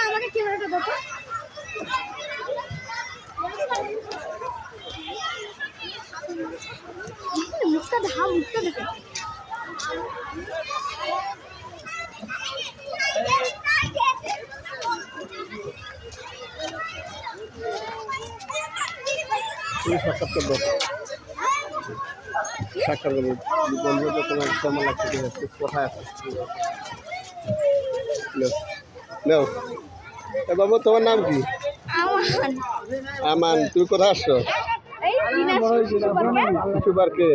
আমাকে ক্যামেরাটা দেখো মুখটা দেখা মুখটা দেখো সাক্ষাৎকার দাও সাক্ষাৎকার বলবো যে তোমার কেমন লাগছে ঠিক আছে কোথায় আছে নাও বাবু তোমার নাম কি আমান তুমি কোথায় আসছো পার্কে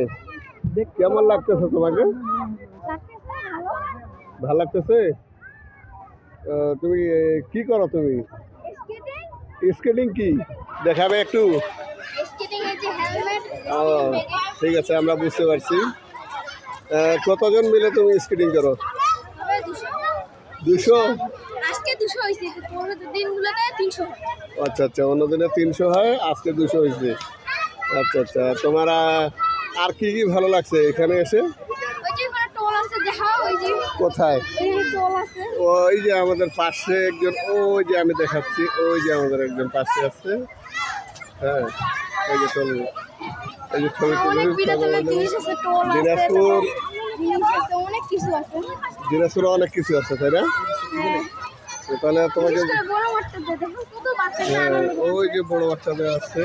কেমন লাগতেছে তোমাকে ভালো লাগতেছে তুমি কি করো তুমি স্কেটিং কি দেখাবে একটু ও ঠিক আছে আমরা বুঝতে পারছি কতজন মিলে তুমি স্কেটিং করো 200 আচ্ছা আচ্ছা অন্য দিনে 300 হয় আজকে 200 হয়েছে আচ্ছা আচ্ছা তোমার আর কি কি ভালো লাগছে এখানে এসে কোথায় ওই যে আমাদের পাশে একজন ওই যে আমি দেখাচ্ছি ওই যে আমাদের একজন পাশে আছে হ্যাঁ ওই যে টোল এই যে ছবি দিনাজপুরে অনেক কিছু আছে তাই না তাহলে তোমাকে হ্যাঁ ওই যে বড় বাচ্চাদের আছে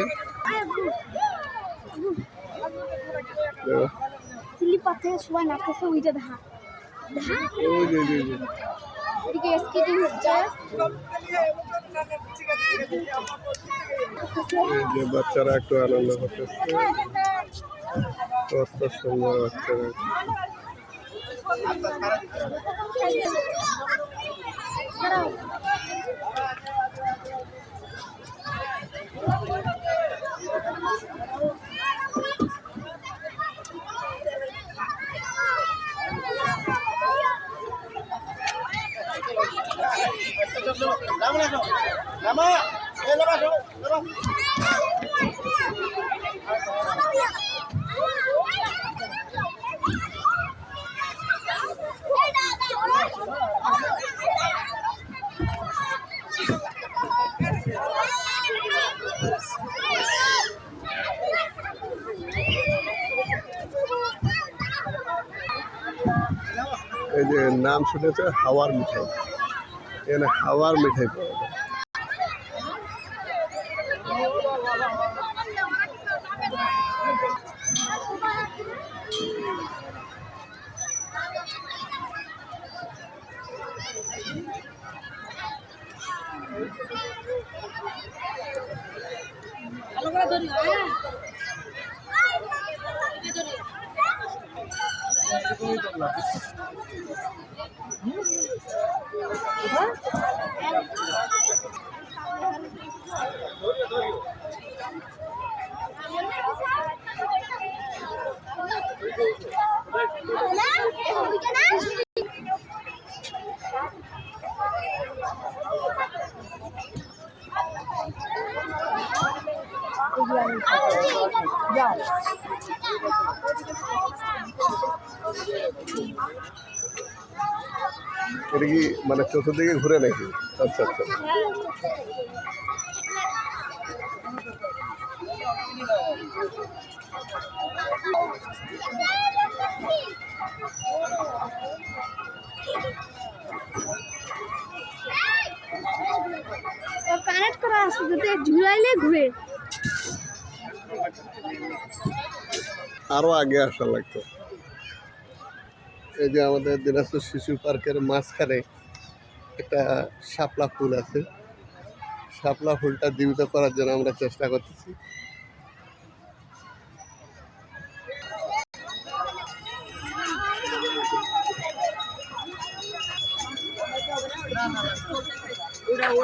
সবাই নাচতেছে ওইটা দেখা ওই যে এদিকে স্কেটিং হচ্ছে এই যে বাচ্চারা একটু আনন্দ করতেছে কত সুন্দর বাচ্চারা এই যে নাম শুনেছে হাওয়ার মিঠাই এখানে হাওয়ার মিঠাই পাওয়া যায় এটা কি মানে চতুর্দিকে ঘুরে নাকি আচ্ছা আচ্ছা কানেক্ট করা আছে যাতে ঝুলাইলে ঘুরে আরো আগে আসা লাগতো এই যে আমাদের দিনাজপুর শিশু পার্কের মাঝখানে একটা শাপলা ফুল আছে শাপলা ফুলটা জীবিত করার জন্য আমরা চেষ্টা করতেছি ওটা